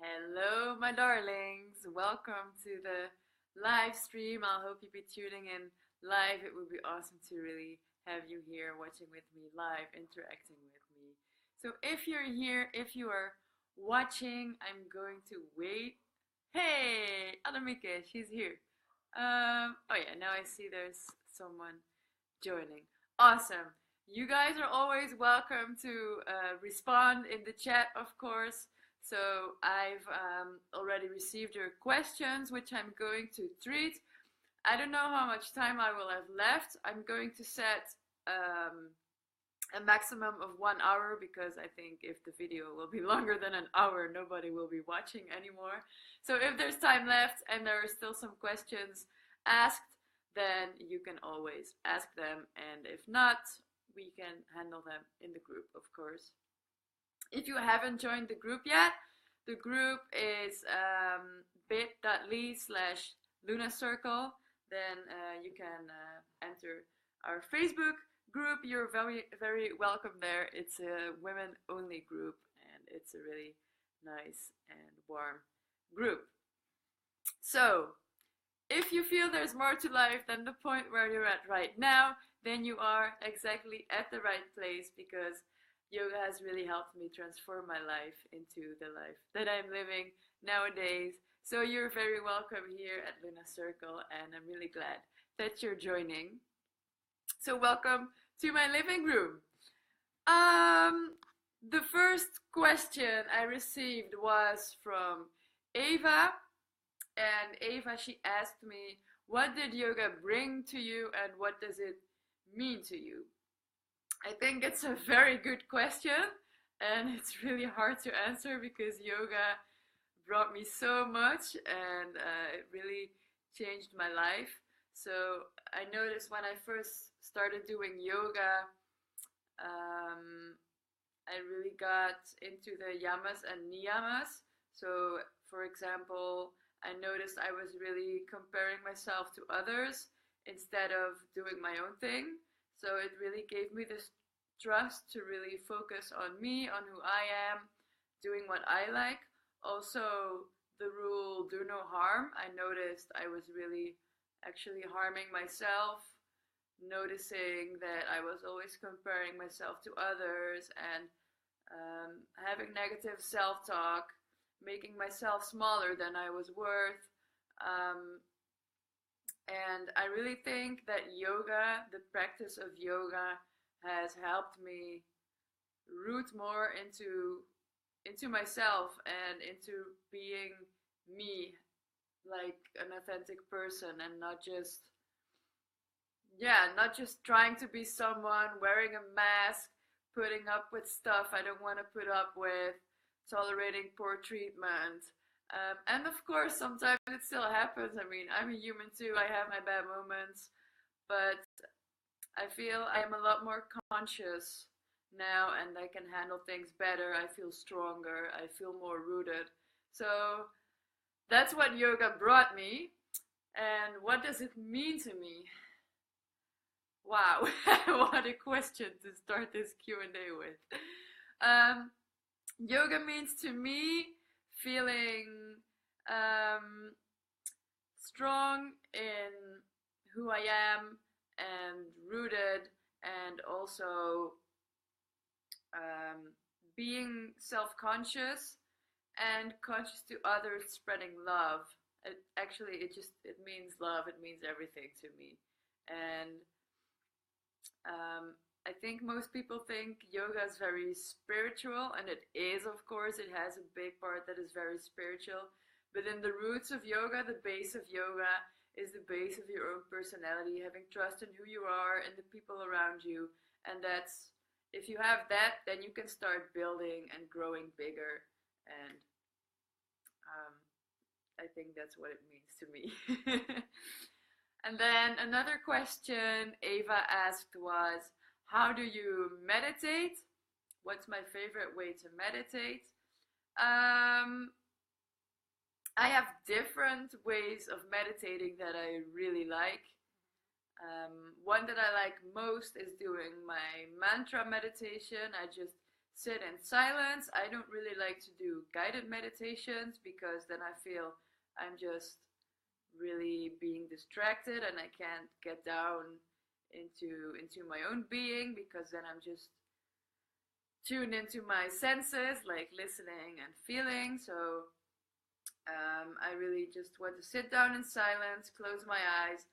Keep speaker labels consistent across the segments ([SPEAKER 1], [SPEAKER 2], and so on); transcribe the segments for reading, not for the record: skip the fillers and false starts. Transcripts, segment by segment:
[SPEAKER 1] Hello, my darlings. Welcome to the live stream. I hope you'll be tuning in live. It would be awesome to really have you here watching with me live, interacting with me. So if you're here, if you are watching, I'm going to wait. Hey, Annemieke, she's here. Oh yeah, now I see there's someone joining. Awesome. You guys are always welcome to respond in the chat, of course. So I've already received your questions, which I'm going to treat. I don't know how much time I will have left. I'm going to set a maximum of 1 hour because I think if the video will be longer than an hour, nobody will be watching anymore. So if there's time left and there are still some questions asked, then you can always ask them. And if not, we can handle them in the group, of course. If you haven't joined the group yet, the group is bit.ly/lunacircle. Then you can enter our Facebook group. You're very, very welcome there. It's a women-only group, and it's a really nice and warm group. So, if you feel there's more to life than the point where you're at right now, then you are exactly at the right place, because yoga has really helped me transform my life into the life that I'm living nowadays. So you're very welcome here at Luna Circle, and I'm really glad that you're joining. So welcome to my living room. The first question I received was from Eva, and Eva, she asked me, what did yoga bring to you and what does it mean to you? I think it's a very good question, and it's really hard to answer because yoga brought me so much, and it really changed my life. So I noticed when I first started doing yoga, I really got into the yamas and niyamas. So for example, I noticed I was really comparing myself to others instead of doing my own thing. So it really gave me this trust to really focus on me, on who I am, doing what I like. Also, the rule, do no harm. I noticed I was really actually harming myself, noticing that I was always comparing myself to others and having negative self-talk, making myself smaller than I was worth. And I really think that yoga, the practice of yoga, has helped me root more into myself and into being me, like an authentic person, and not just trying to be someone, wearing a mask, putting up with stuff I don't want to put up with, tolerating poor treatment. And of course, sometimes it still happens. I mean, I'm a human too. I have my bad moments, but I feel I'm a lot more conscious now, and I can handle things better. I feel stronger. I feel more rooted. So that's what yoga brought me. And what does it mean to me? Wow, what a question to start this Q&A with. Yoga means to me feeling strong in who I am and rooted, and also being self-conscious and conscious to others, spreading love. It means love. It means everything to me. And I think most people think yoga is very spiritual, and it is, of course. It has a big part that is very spiritual. But in the roots of yoga, the base of yoga is the base of your own personality, having trust in who you are and the people around you. And that's, if you have that, then you can start building and growing bigger. And I think that's what it means to me. And then another question Eva asked was, how do you meditate? What's my favorite way to meditate? I have different ways of meditating that I really like. One that I like most is doing my mantra meditation. I just sit in silence. I don't really like to do guided meditations because then I feel I'm just really being distracted and I can't get down into my own being, because then I'm just tuned into my senses, like listening and feeling. So I really just want to sit down in silence, close my eyes,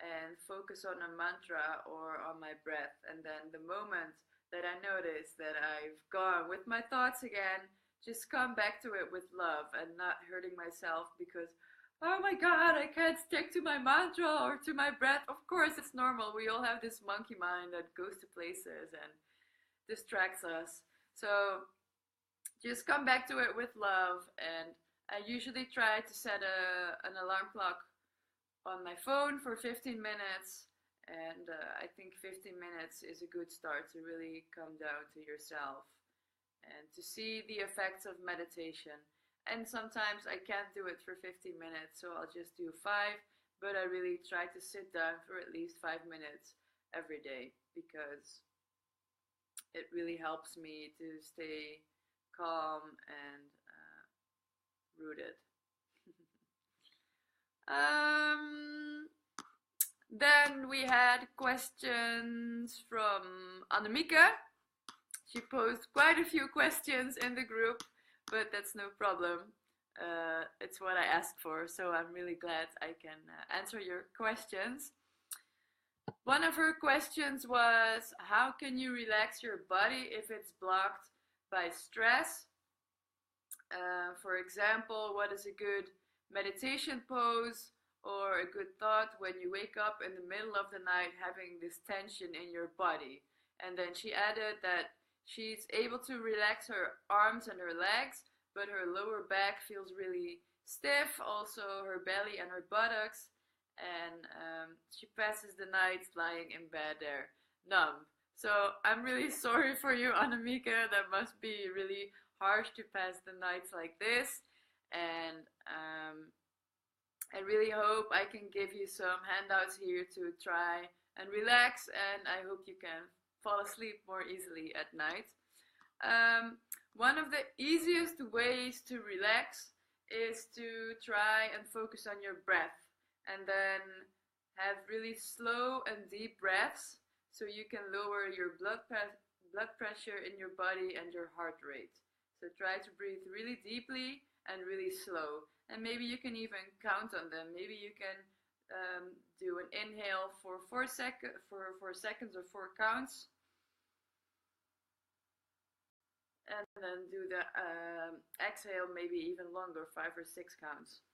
[SPEAKER 1] and focus on a mantra or on my breath. And then the moment that I notice that I've gone with my thoughts again, just come back to it with love and not hurting myself because, oh my God, I can't stick to my mantra or to my breath. Of course, it's normal. We all have this monkey mind that goes to places and distracts us. So just come back to it with love. And I usually try to set an alarm clock on my phone for 15 minutes. And I think 15 minutes is a good start to really come down to yourself and to see the effects of meditation. And sometimes I can't do it for 15 minutes, so I'll just do 5, but I really try to sit down for at least 5 minutes every day because it really helps me to stay calm and rooted. Then we had questions from Annemieke. She posed quite a few questions in the group, but that's no problem. It's what I asked for, so I'm really glad I can answer your questions. One of her questions was, how can you relax your body if it's blocked by stress? For example, what is a good meditation pose or a good thought when you wake up in the middle of the night having this tension in your body? And then she added that she's able to relax her arms and her legs, but her lower back feels really stiff, also her belly and her buttocks, and she passes the night lying in bed there, numb. So I'm really sorry for you, Annemieke. That must be really harsh to pass the nights like this, and I really hope I can give you some handouts here to try and relax, and I hope you can fall asleep more easily at night. One of the easiest ways to relax is to try and focus on your breath, and then have really slow and deep breaths so you can lower your blood pressure in your body and your heart rate. So try to breathe really deeply and really slow, and maybe you can even count on them. Maybe you can do an inhale for 4 seconds or 4 counts, and then do the exhale maybe even longer, 5 or 6 counts.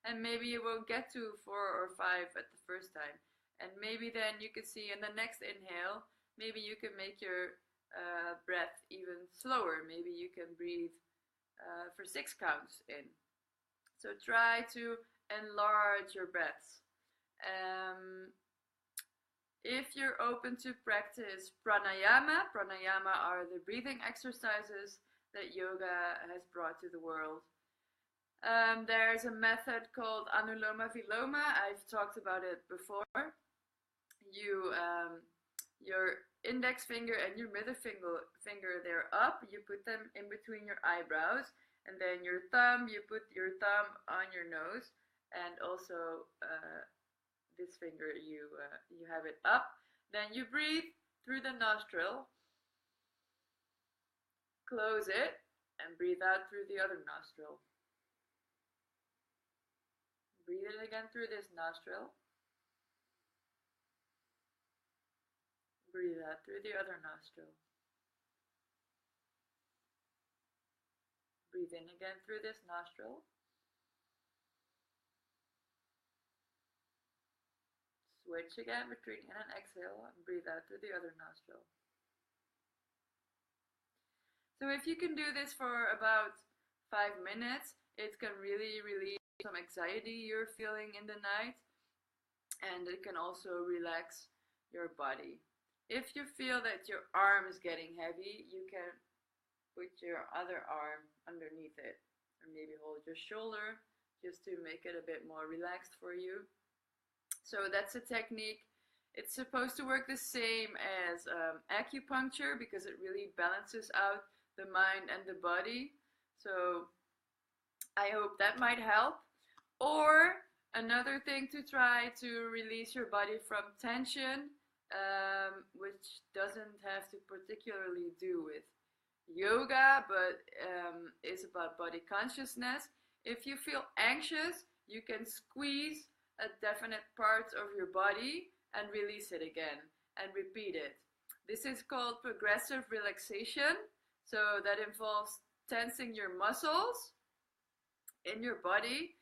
[SPEAKER 1] And maybe you won't get to 4 or 5 at the first time, and maybe then you can see in the next inhale, maybe you can make your breath even slower. Maybe you can breathe for 6 counts in. So try to enlarge your breaths. If you're open to practice pranayama are the breathing exercises that yoga has brought to the world. There's a method called Anuloma Viloma. I've talked about it before. Your index finger and your middle finger, they're up. You put them in between your eyebrows, and then you put your thumb on your nose, and also this finger you have it up. Then you breathe through the nostril, close it, and breathe out through the other nostril. Breathe in again through this nostril. Breathe out through the other nostril. Breathe in again through this nostril. Switch again between in and exhale, and breathe out through the other nostril. So if you can do this for about 5 minutes, it can really relieve some anxiety you're feeling in the night, and it can also relax your body. If you feel that your arm is getting heavy, you can put your other arm underneath it, or maybe hold your shoulder just to make it a bit more relaxed for you. So that's a technique. It's supposed to work the same as acupuncture because it really balances out the mind and the body. So I hope that might help. Or another thing to try to release your body from tension, which doesn't have to particularly do with yoga, but is about body consciousness. If you feel anxious, you can squeeze a definite part of your body and release it again and repeat it. This is called progressive relaxation. So that involves tensing your muscles in your body,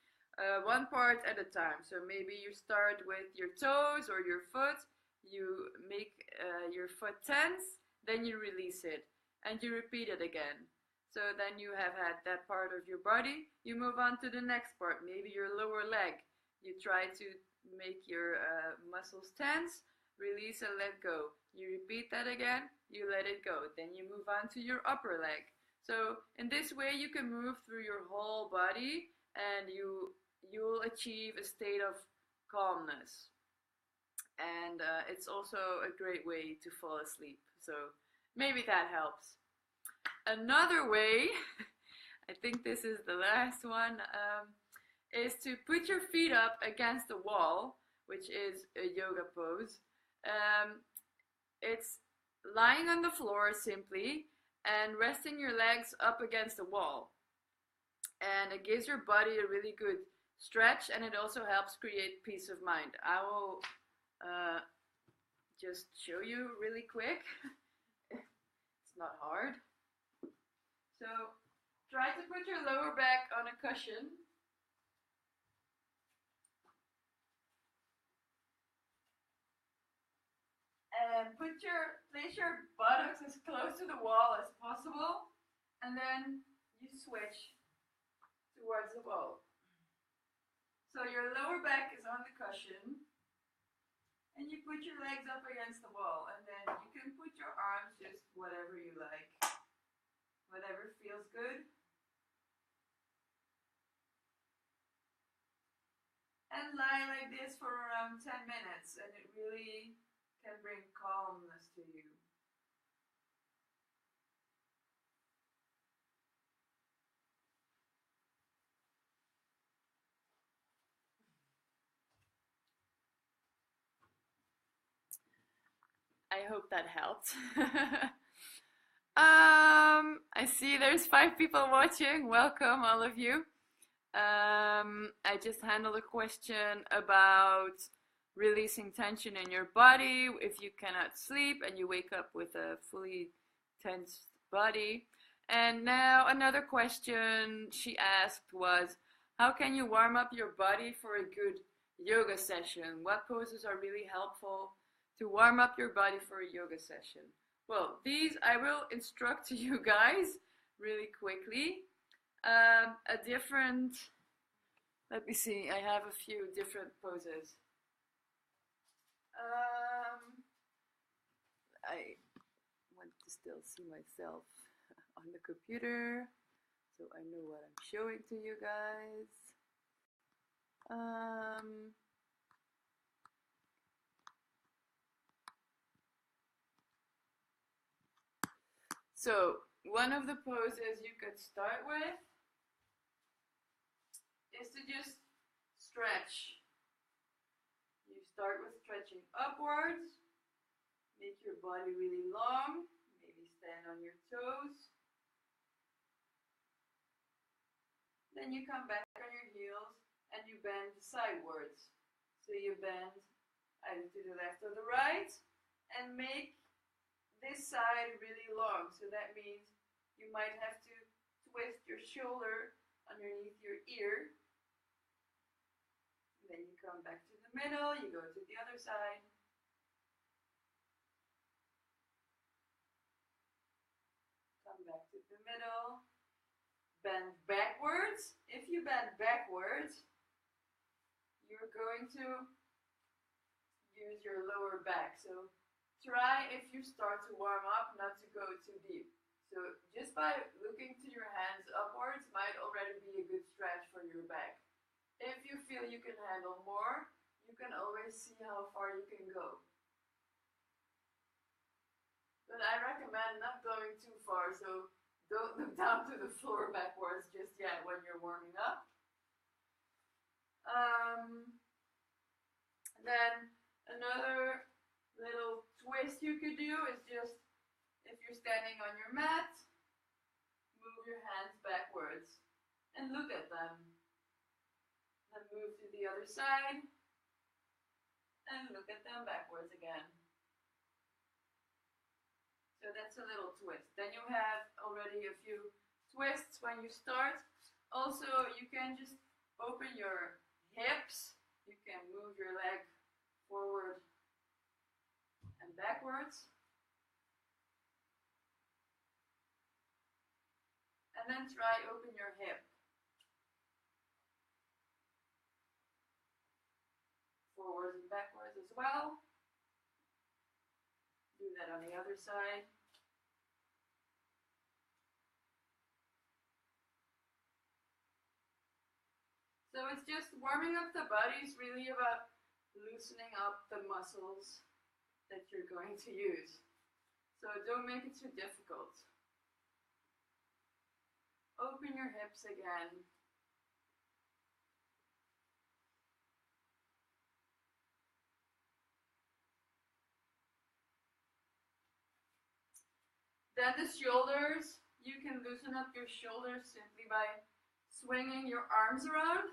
[SPEAKER 1] one part at a time. So maybe you start with your toes or your foot, you make your foot tense, then you release it, and you repeat it again. So then you have had that part of your body, you move on to the next part, maybe your lower leg. You try to make your muscles tense, release and let go. You repeat that again, you let it go. Then you move on to your upper leg. So in this way you can move through your whole body and you'll achieve a state of calmness. And it's also a great way to fall asleep. So maybe that helps. Another way, I think this is the last one, is to put your feet up against the wall, which is a yoga pose. It's lying on the floor simply and resting your legs up against the wall. And it gives your body a really good stretch, and it also helps create peace of mind. I will just show you really quick. It's not hard. So try to put your lower back on a cushion. And place your buttocks as close to the wall as possible, and then you switch towards the wall. So your lower back is on the cushion, and you put your legs up against the wall, and then you can put your arms just whatever you like, whatever feels good. And lie like this for around 10 minutes, and it really can bring calmness to you. I hope that helped. I see there's 5 people watching. Welcome, all of you. I just handled a question about releasing tension in your body if you cannot sleep and you wake up with a fully tense body. And now another question she asked was, how can you warm up your body for a good yoga session? What poses are really helpful to warm up your body for a yoga session? Well, these I will instruct to you guys really quickly. Let me see, I have a few different poses. I want to still see myself on the computer, so I know what I'm showing to you guys. So one of the poses you could start with is to just stretch. You start with stretching upwards, make your body really long, maybe stand on your toes. Then you come back on your heels and you bend sidewards. So you bend either to the left or the right and make this side really long. So that means you might have to twist your shoulder underneath your ear. And then you come back to the middle, you go to the other side. Come back to the middle. Bend backwards. If you bend backwards, you're going to use your lower back. So try, if you start to warm up, not to go too deep. So just by looking to your hands upwards might already be a good stretch for your back. If you feel you can handle more, you can always see how far you can go. but I recommend not going too far, so don't look down to the floor backwards just yet when you're warming up. Then another little twist you could do is just, if you're standing on your mat, move your hands backwards and look at them. Then move to the other side and look at them backwards again. So that's a little twist. Then you have already a few twists when you start. Also, you can just open your hips. You can move your leg forward and backwards. And then try open your hip. Forwards and backwards as well. Do that on the other side. So it's just warming up the body is really about loosening up the muscles that you're going to use. So don't make it too difficult. Open your hips again. Then the shoulders, you can loosen up your shoulders simply by swinging your arms around.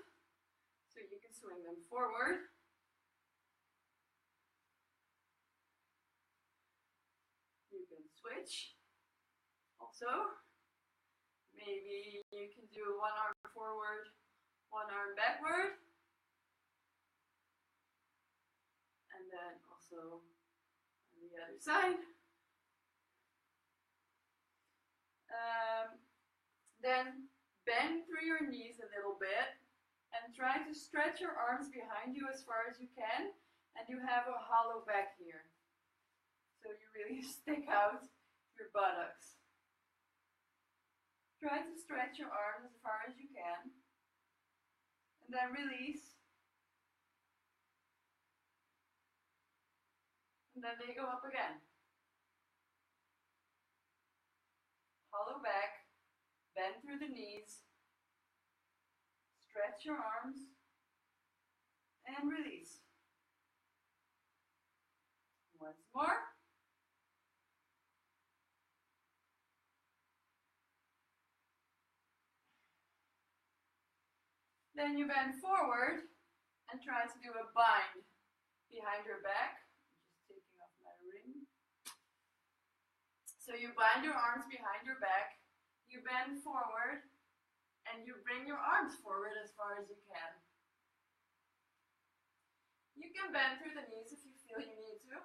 [SPEAKER 1] So you can swing them forward. You can switch also. Maybe you can do one arm forward, one arm backward. And then also on the other side. Then bend through your knees a little bit and try to stretch your arms behind you as far as you can, and you have a hollow back here. So you really stick out your buttocks. Try to stretch your arms as far as you can, and then release. And then they go up again. Hollow back. Bend through the knees, stretch your arms, and release. Once more. Then you bend forward and try to do a bind behind your back. I'm just taking off my ring. So you bind your arms behind your back. You bend forward, and you bring your arms forward as far as you can. You can bend through the knees if you feel you need to.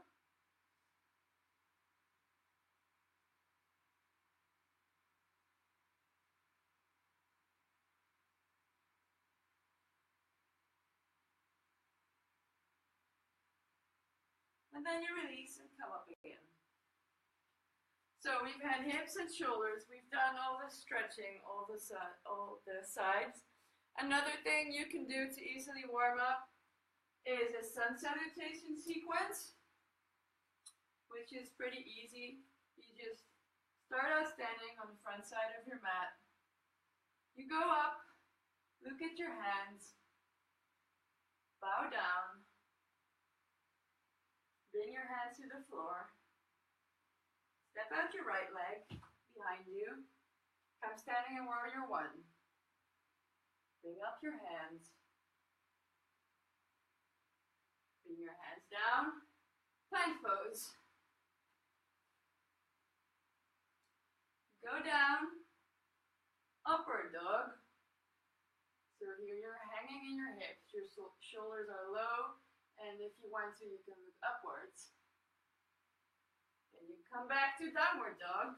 [SPEAKER 1] And then you release and come up again. So we've had hips and shoulders, we've done all the stretching, all the sides. Another thing you can do to easily warm up is a sun salutation sequence, which is pretty easy. You just start out standing on the front side of your mat. You go up, look at your hands, bow down, bring your hands to the floor. Step out your right leg behind you. Come standing in warrior one. Bring up your hands. Bring your hands down. Plank pose. Go down. Upward dog. So here you're hanging in your hips. Your shoulders are low. And if you want to, you can look upwards. And you come back to downward dog.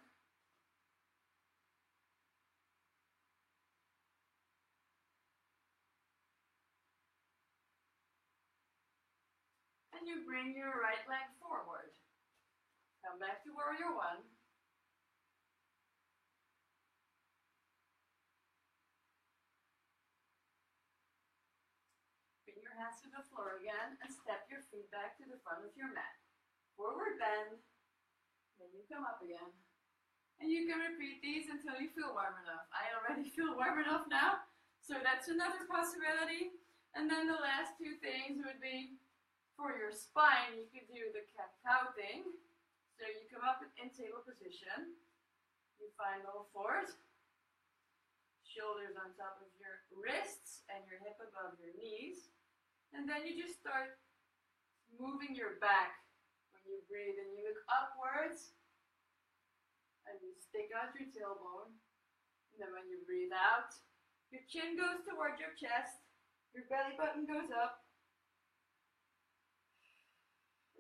[SPEAKER 1] And you bring your right leg forward. Come back to warrior one. Bring your hands to the floor again and step your feet back to the front of your mat. Forward bend. Then you come up again. And you can repeat these until you feel warm enough. I already feel warm enough now, so that's another possibility. And then the last two things would be for your spine, you could do the cat-cow thing. So you come up in table position, you find all fours, shoulders on top of your wrists and your hip above your knees. And then you just start moving your back when you breathe, and you look upwards. And you stick out your tailbone. And then when you breathe out, your chin goes towards your chest, your belly button goes up,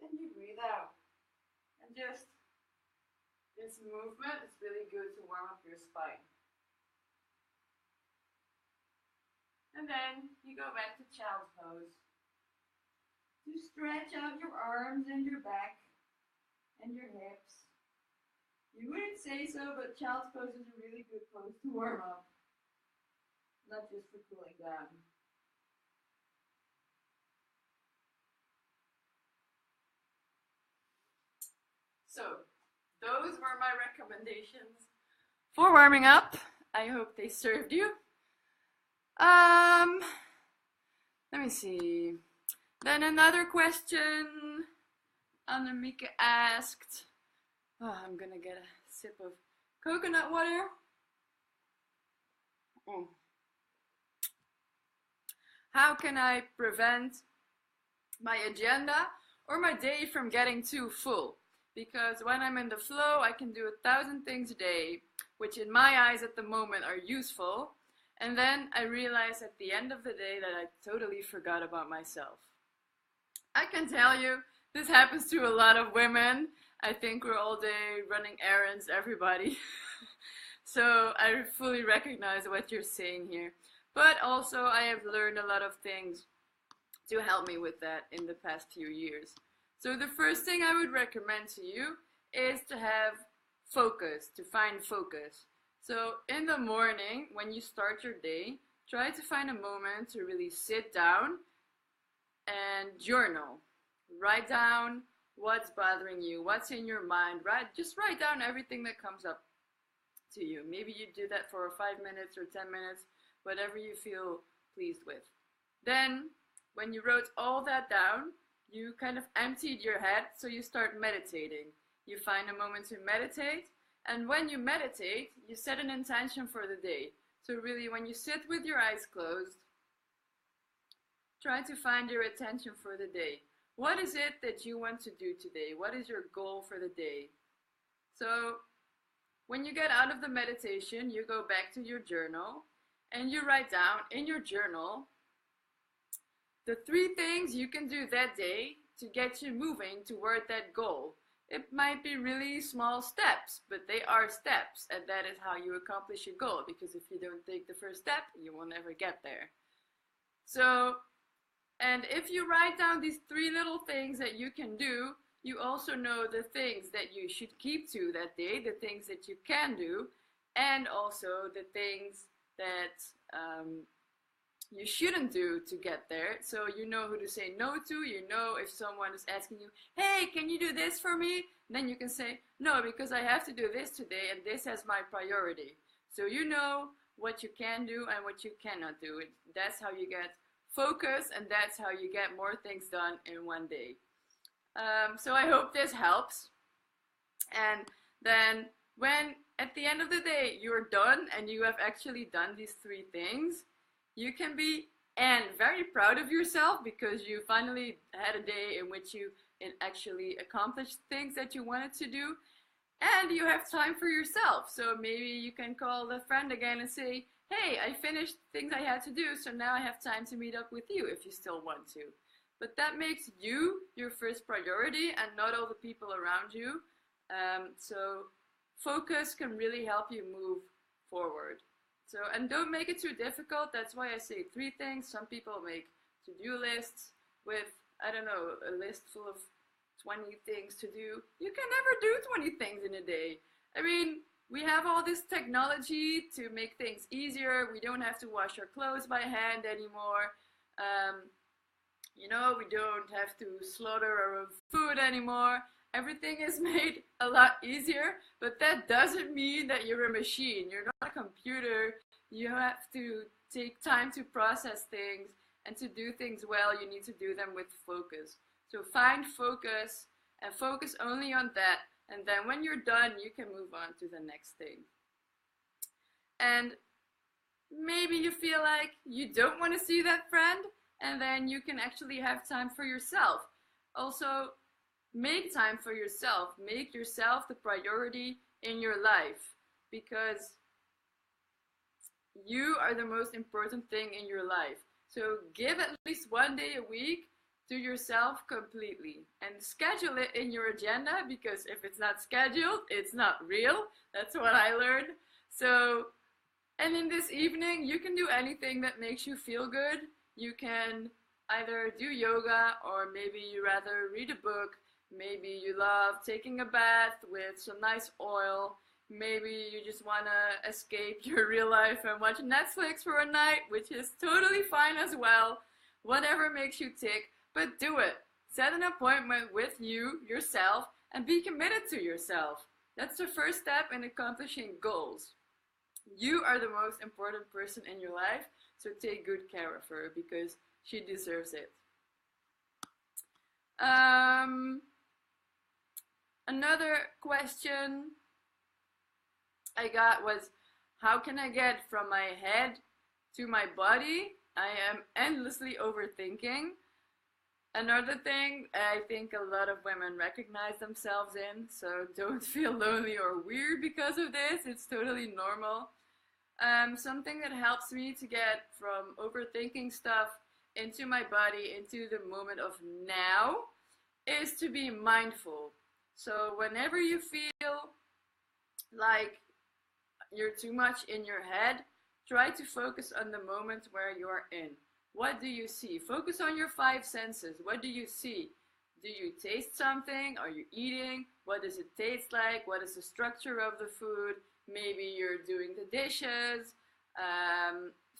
[SPEAKER 1] and you breathe out. And just this movement is really good to warm up your spine. And then you go back to child's pose. To stretch out your arms and your back and your hips. You wouldn't say so, but child's pose is a really good pose to warm up, not just for cooling down. So, those were my recommendations for warming up. I hope they served you. Let me see. Then another question Annemieke asked. Oh, I'm gonna get a sip of coconut water. How can I prevent my agenda or my day from getting too full? Because when I'm in the flow, I can do 1,000 things a day, which in my eyes at the moment are useful. And then I realize at the end of the day that I totally forgot about myself. I can tell you, this happens to a lot of women. I think we're all day running errands, everybody. So I fully recognize what you're saying here. But also I have learned a lot of things to help me with that in the past few years. So the first thing I would recommend to you is to have focus, to find focus. So in the morning, when you start your day, try to find a moment to really sit down and journal. Write down what's bothering you, what's in your mind. Just write down everything that comes up to you. Maybe you do that for 5 minutes or 10 minutes, whatever you feel pleased with. Then, when you wrote all that down, you kind of emptied your head, so you start meditating. You find a moment to meditate, and when you meditate, you set an intention for the day. So really, when you sit with your eyes closed, try to find your attention for the day. What is it that you want to do today? What is your goal for the day? So when you get out of the meditation, you go back to your journal and you write down in your journal the 3 things you can do that day to get you moving toward that goal. It might be really small steps, but they are steps, and that is how you accomplish your goal, because if you don't take the first step, you will never get there. So, and if you write down these 3 little things that you can do, you also know the things that you should keep to that day, the things that you can do, and also the things that you shouldn't do to get there. So you know who to say no to. You know if someone is asking you, hey, can you do this for me? And then you can say, no, because I have to do this today and this has my priority. So you know what you can do and what you cannot do. That's how you get focus, and that's how you get more things done in one day. So I hope this helps. And then when at the end of the day you're done and you have actually done these 3 things, you can be very proud of yourself because you finally had a day in which you actually accomplished things that you wanted to do, and you have time for yourself. So maybe you can call a friend again and say, hey, I finished things I had to do, so now I have time to meet up with you if you still want to. But that makes you your first priority and not all the people around you. So focus can really help you move forward. So, and don't make it too difficult. That's why I say 3 things. Some people make to-do lists with, I don't know, a list full of 20 things to do. You can never do 20 things in a day. I mean, we have all this technology to make things easier. We don't have to wash our clothes by hand anymore. You know, we don't have to slaughter our own food anymore. Everything is made a lot easier, but that doesn't mean that you're a machine. You're not a computer. You have to take time to process things, and to do things well, you need to do them with focus. So find focus and focus only on that. And then when you're done, you can move on to the next thing. And maybe you feel like you don't want to see that friend, and then you can actually have time for yourself. Also, make time for yourself. Make yourself the priority in your life, because you are the most important thing in your life. So give at least one day a week to yourself completely, and schedule it in your agenda, because if it's not scheduled, it's not real. That's what I learned. So, and in this evening, you can do anything that makes you feel good. You can either do yoga, or maybe you rather read a book. Maybe you love taking a bath with some nice oil. Maybe you just want to escape your real life and watch Netflix for a night, which is totally fine as well. Whatever makes you tick, but do it. Set an appointment with you, yourself, and be committed to yourself. That's the first step in accomplishing goals. You are the most important person in your life, so take good care of her, because she deserves it. Another question I got was, how can I get from my head to my body? I am endlessly overthinking. Another thing I think a lot of women recognize themselves in, so don't feel lonely or weird because of this. It's totally normal. Something that helps me to get from overthinking stuff into my body, into the moment of now, is to be mindful. So whenever you feel like you're too much in your head, try to focus on the moment where you're in. What do you see? Focus on your 5 senses. What do you see? Do you taste something? Are you eating? What does it taste like? What is the structure of the food? Maybe you're doing the dishes.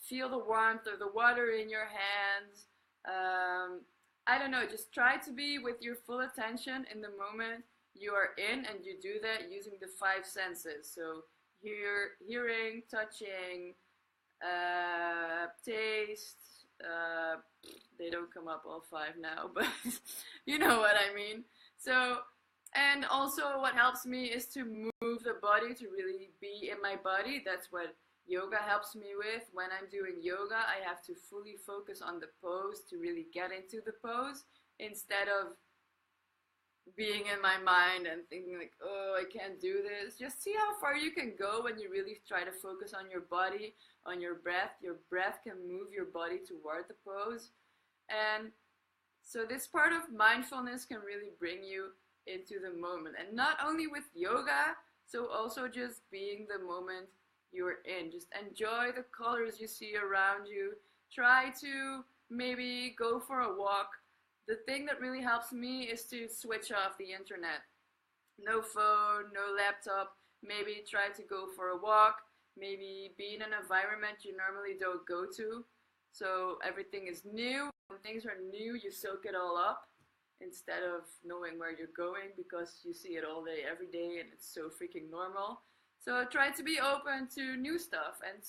[SPEAKER 1] Feel the warmth of the water in your hands. I don't know, just try to be with your full attention in the moment you are in, and you do that using the 5 senses. So hearing, touching, taste, they don't come up all 5 now, but you know what I mean. So, and also what helps me is to move the body, to really be in my body. That's what yoga helps me with. When I'm doing yoga, I have to fully focus on the pose to really get into the pose, instead of being in my mind and thinking like, oh, I can't do this. Just see how far you can go when you really try to focus on your body, on your breath. Your breath can move your body toward the pose. And so this part of mindfulness can really bring you into the moment. And not only with yoga, so also just being the moment you're in. Just enjoy the colors you see around you. Try to maybe go for a walk. The thing that really helps me is to switch off the internet. No phone, no laptop. Maybe try to go for a walk. Maybe be in an environment you normally don't go to. So everything is new. When things are new, you soak it all up, instead of knowing where you're going, because you see it all day, every day, and it's so freaking normal. So try to be open to new stuff, and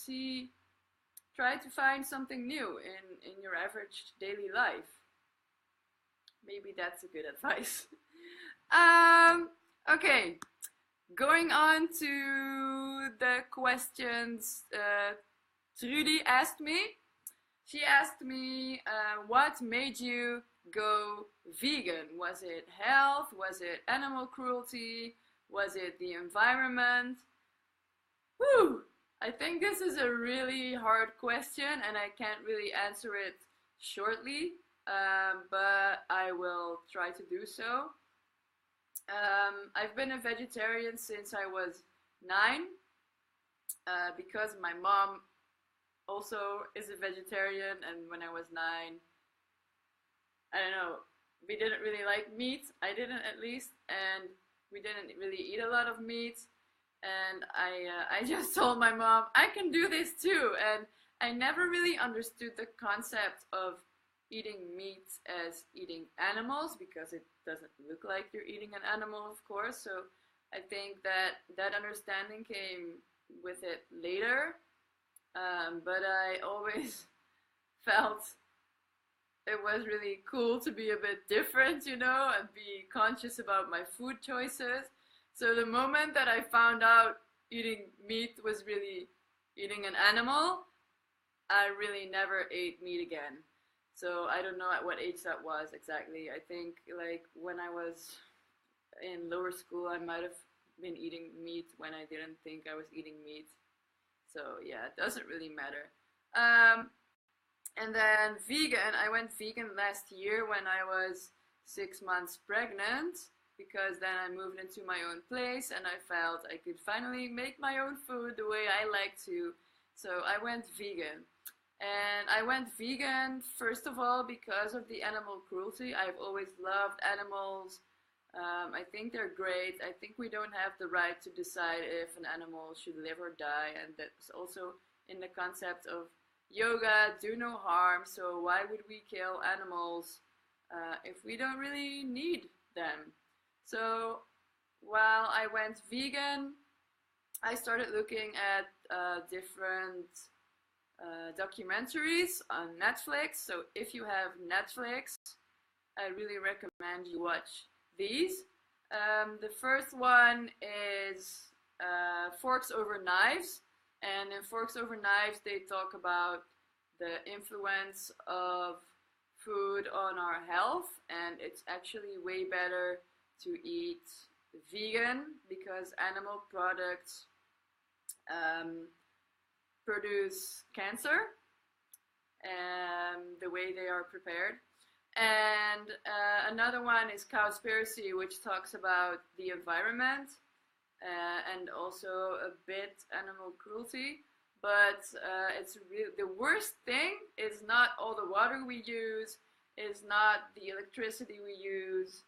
[SPEAKER 1] try to find something new in your average daily life. Maybe that's a good advice. Okay, going on to the questions Trudy asked me. She asked me, what made you go vegan? Was it health? Was it animal cruelty? Was it the environment? Whew! I think this is a really hard question, and I can't really answer it shortly. But I will try to do so. I've been a vegetarian since I was 9, because my mom also is a vegetarian, and when I was 9, I don't know, we didn't really like meat. I didn't, at least, and we didn't really eat a lot of meat. And I just told my mom, I can do this too. And I never really understood the concept of eating meat as eating animals, because it doesn't look like you're eating an animal, of course. So I think that understanding came with it later. But I always felt it was really cool to be a bit different, you know, and be conscious about my food choices. So the moment that I found out eating meat was really eating an animal, I really never ate meat again. So I don't know at what age that was exactly. I think like when I was in lower school, I might have been eating meat when I didn't think I was eating meat. So yeah, it doesn't really matter. Um, and then vegan, I went vegan last year when I was 6 months pregnant, because then I moved into my own place and I felt I could finally make my own food the way I like to. So I went vegan. And I went vegan, first of all, because of the animal cruelty. I've always loved animals. I think they're great. I think we don't have the right to decide if an animal should live or die. And that's also in the concept of yoga, do no harm. So why would we kill animals if we don't really need them? So while I went vegan, I started looking at different documentaries on Netflix. So if you have Netflix, I really recommend you watch these. The first one is Forks Over Knives. And in Forks Over Knives, they talk about the influence of food on our health. And it's actually way better to eat vegan, because animal products produce cancer, the way they are prepared. And another one is Cowspiracy, which talks about the environment and also a bit animal cruelty. But it's the worst thing is not all the water we use, is not the electricity we use.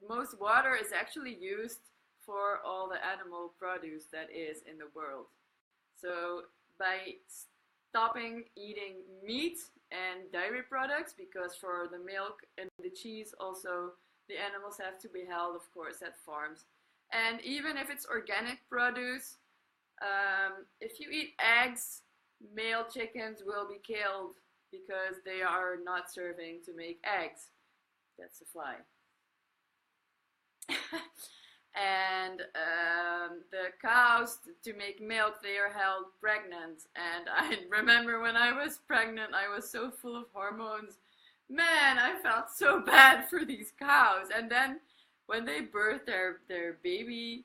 [SPEAKER 1] Most water is actually used for all the animal produce that is in the world. So by stopping eating meat and dairy products, because for the milk and the cheese also the animals have to be held, of course, at farms. And even if it's organic produce, if you eat eggs, male chickens will be killed because they are not serving to make eggs. That's a fly. And the cows, to make milk, they are held pregnant. And I remember when I was pregnant, I was so full of hormones. Man, I felt so bad for these cows. And then when they birth their baby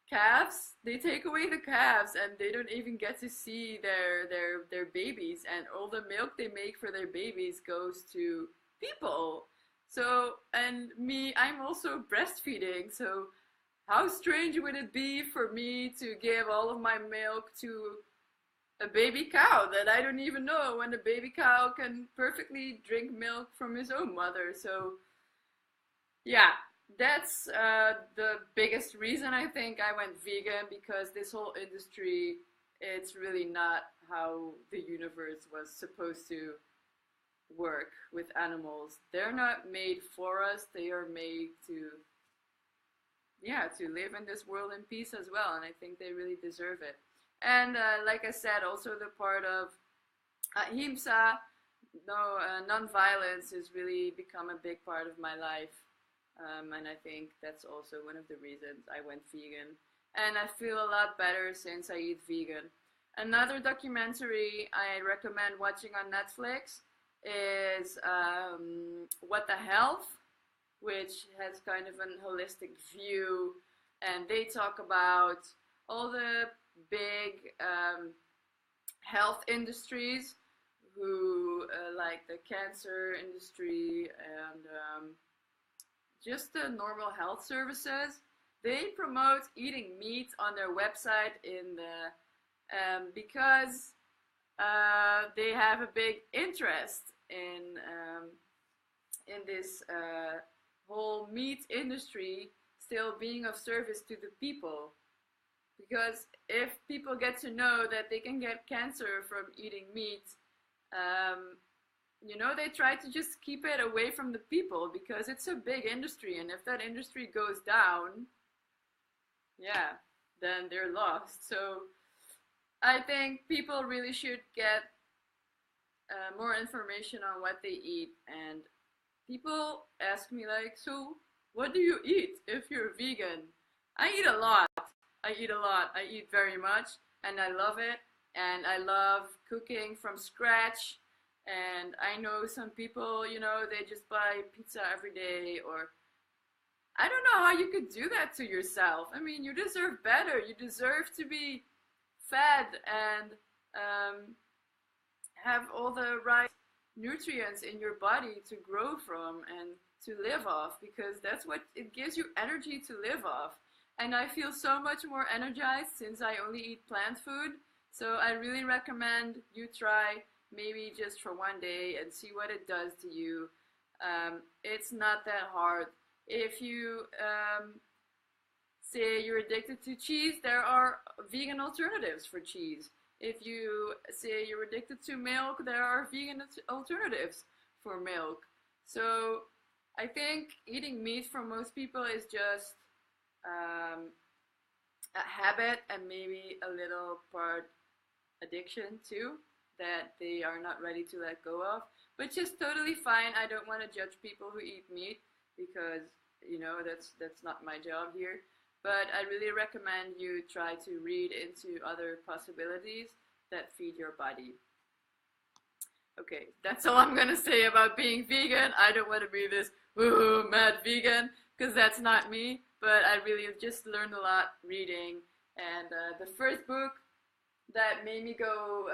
[SPEAKER 1] calves, they take away the calves and they don't even get to see their babies. And all the milk they make for their babies goes to people. So, and me, I'm also breastfeeding, so how strange would it be for me to give all of my milk to a baby cow that I don't even know, when a baby cow can perfectly drink milk from his own mother? So, yeah, that's the biggest reason I think I went vegan, because this whole industry, it's really not how the universe was supposed to work with animals. They're not made for us, they are made to live in this world in peace as well, and I think they really deserve it. And like I said, also the part of ahimsa, non-violence, has really become a big part of my life, and I think that's also one of the reasons I went vegan. And I feel a lot better since I eat vegan. Another documentary I recommend watching on Netflix is What the Health, which has kind of an holistic view, and they talk about all the big health industries, who like the cancer industry and just the normal health services. They promote eating meat on their website because they have a big interest in this whole meat industry still being of service to the people. Because if people get to know that they can get cancer from eating meat, you know, they try to just keep it away from the people because it's a big industry, and if that industry goes down, yeah, then they're lost. So I think people really should get more information on what they eat. And people ask me like, so what do you eat if you're vegan? I eat a lot. I eat a lot. I eat very much, and I love it. And I love cooking from scratch. And I know some people, you know, they just buy pizza every day, or I don't know how you could do that to yourself. I mean, you deserve better. You deserve to be fed and have all the right nutrients in your body to grow from and to live off, because that's what it gives you, energy to live off. And I feel so much more energized since I only eat plant food. So I really recommend you try maybe just for one day and see what it does to you. It's not that hard. If you say you're addicted to cheese, there are vegan alternatives for cheese. If you say you're addicted to milk, there are vegan alternatives for milk. So I think eating meat for most people is just a habit, and maybe a little part addiction too, that they are not ready to let go of, which is totally fine. I don't want to judge people who eat meat because, you know, that's not my job here. But I really recommend you try to read into other possibilities that feed your body. Okay, that's all I'm gonna say about being vegan. I don't want to be this woohoo mad vegan, because that's not me. But I really just learned a lot reading. And the first book that made me go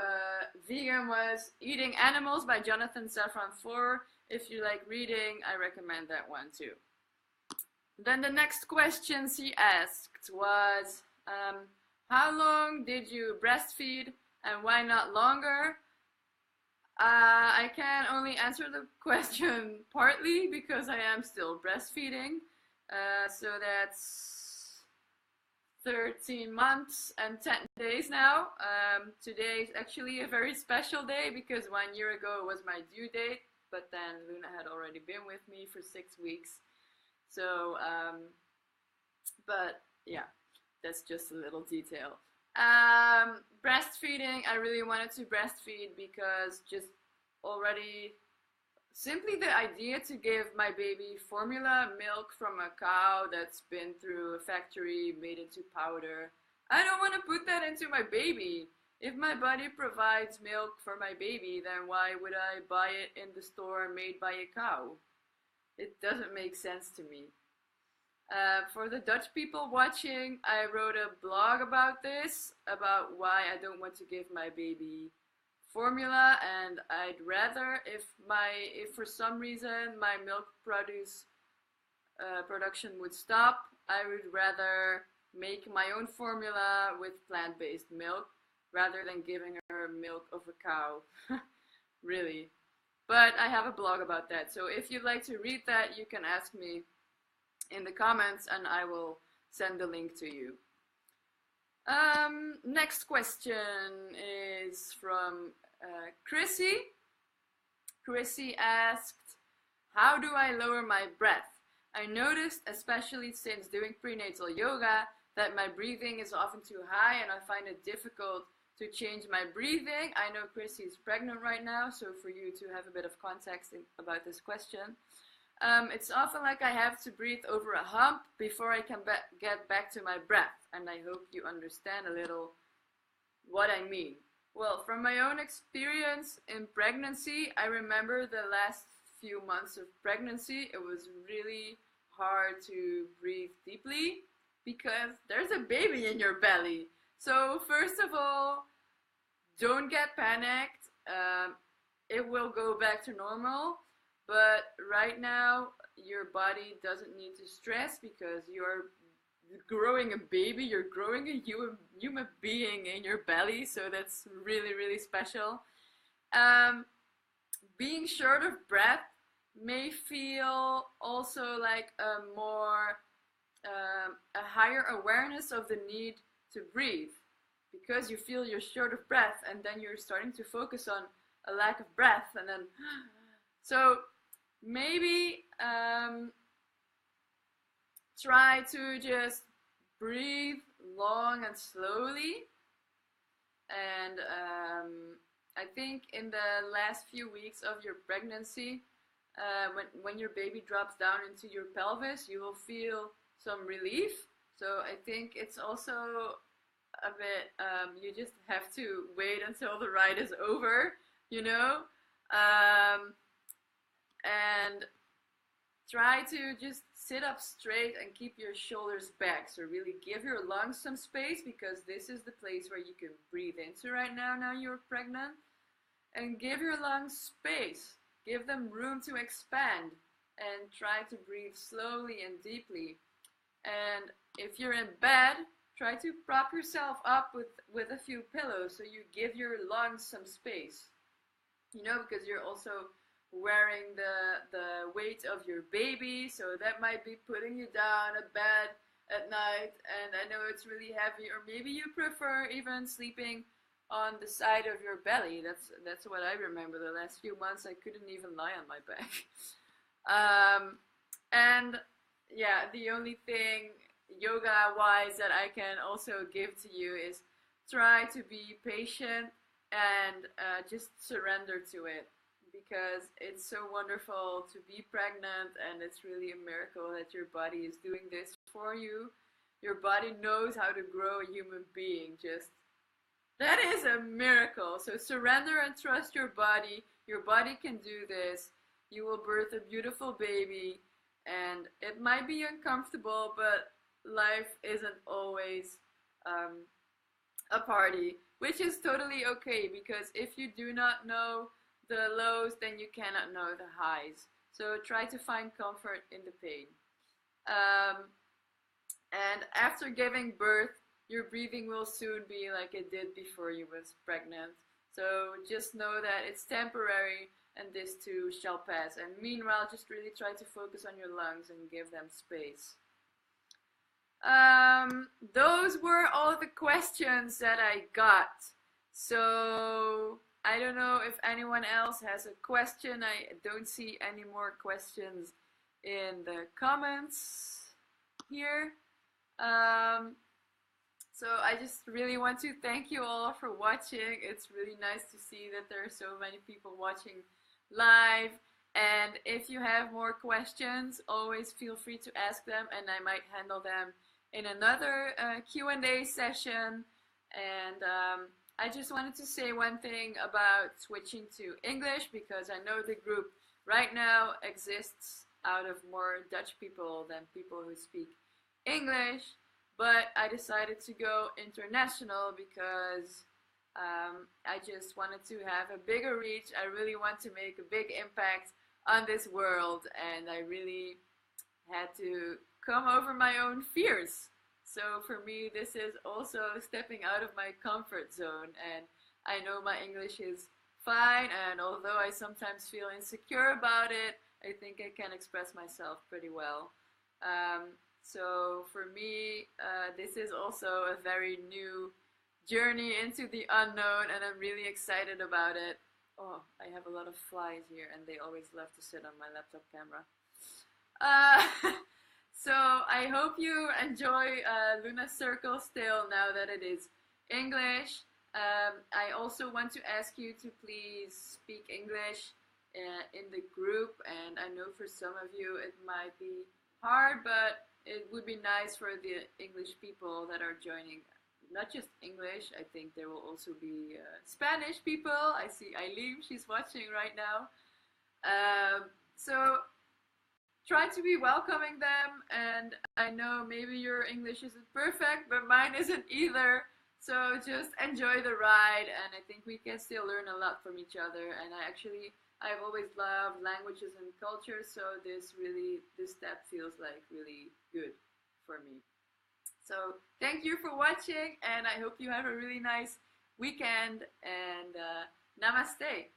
[SPEAKER 1] vegan was Eating Animals by Jonathan Safran Foer. If you like reading, I recommend that one too. Then the next question she asked was, how long did you breastfeed and why not longer? I can only answer the question partly because I am still breastfeeding. So that's 13 months and 10 days now. Today is actually a very special day because 1 year ago was my due date, but then Luna had already been with me for 6 weeks. So, but yeah, that's just a little detail. Breastfeeding, I really wanted to breastfeed because just already simply the idea to give my baby formula milk from a cow that's been through a factory, made into powder. I don't want to put that into my baby. If my body provides milk for my baby, then why would I buy it in the store made by a cow? It doesn't make sense to me. For the Dutch people watching, I wrote a blog about this, about why I don't want to give my baby formula, and I'd rather, if for some reason my milk production would stop, I would rather make my own formula with plant-based milk rather than giving her milk of a cow. Really. But I have a blog about that, so if you'd like to read that, you can ask me in the comments and I will send the link to you. Next question is from Chrissy. Chrissy asked, how do I lower my breath? I noticed, especially since doing prenatal yoga, that my breathing is often too high and I find it difficult to change my breathing. I know Chrissy is pregnant right now, so for you to have a bit of context about this question. It's often like I have to breathe over a hump before I can get back to my breath, and I hope you understand a little what I mean. Well, from my own experience in pregnancy, I remember the last few months of pregnancy, it was really hard to breathe deeply because there's a baby in your belly. So first of all, don't get panicked. It will go back to normal. But right now, your body doesn't need to stress because you're growing a baby, you're growing a human being in your belly, so that's really, really special. Being short of breath may feel also like a higher awareness of the need to breathe, because you feel you're short of breath and then you're starting to focus on a lack of breath, and then So maybe try to just breathe long and slowly. And I think in the last few weeks of your pregnancy, when your baby drops down into your pelvis, you will feel some relief. So I think it's also a bit, you just have to wait until the ride is over, you know? And try to just sit up straight and keep your shoulders back. So really give your lungs some space, because this is the place where you can breathe into right now, now you're pregnant. And give your lungs space. Give them room to expand. And try to breathe slowly and deeply. And if you're in bed, try to prop yourself up with a few pillows, so you give your lungs some space. You know, because you're also wearing the weight of your baby, so that might be putting you down at bed at night, and I know it's really heavy. Or maybe you prefer even sleeping on the side of your belly. That's what I remember. The last few months I couldn't even lie on my back. And yeah, the only thing yoga wise that I can also give to you is try to be patient and just surrender to it, because it's so wonderful to be pregnant, and it's really a miracle that your body is doing this for you. Your body knows how to grow a human being. Just that is a miracle. So surrender and trust your body. Your body can do this. You will birth a beautiful baby, and it might be uncomfortable, but life isn't always a party, which is totally okay, because if you do not know the lows, then you cannot know the highs. So try to find comfort in the pain. And after giving birth, your breathing will soon be like it did before you was pregnant. So just know that it's temporary, and this too shall pass. And meanwhile, just really try to focus on your lungs and give them space. Those were all the questions that I got. So I don't know if anyone else has a question. I don't see any more questions in the comments here. So I just really want to thank you all for watching. It's really nice to see that there are so many people watching live. And if you have more questions, always feel free to ask them, and I might handle them in another Q&A session. And I just wanted to say one thing about switching to English, because I know the group right now exists out of more Dutch people than people who speak English, but I decided to go international because I just wanted to have a bigger reach. I really want to make a big impact on this world, and I really had to come over my own fears. So for me, this is also stepping out of my comfort zone, and I know my English is fine, and although I sometimes feel insecure about it, I think I can express myself pretty well. So for me, this is also a very new journey into the unknown, and I'm really excited about it. Oh, I have a lot of flies here, and they always love to sit on my laptop camera. So I hope you enjoy Luna Circle still, now that it is English. I also want to ask you to please speak English in the group, and I know for some of you it might be hard, but it would be nice for the English people that are joining. Not just English, I think there will also be Spanish people. I see Eileen, she's watching right now. So try to be welcoming them, and I know maybe your English isn't perfect, but mine isn't either. So just enjoy the ride, and I think we can still learn a lot from each other. And I've always loved languages and cultures, so this step feels like really good for me. So thank you for watching, and I hope you have a really nice weekend, and namaste.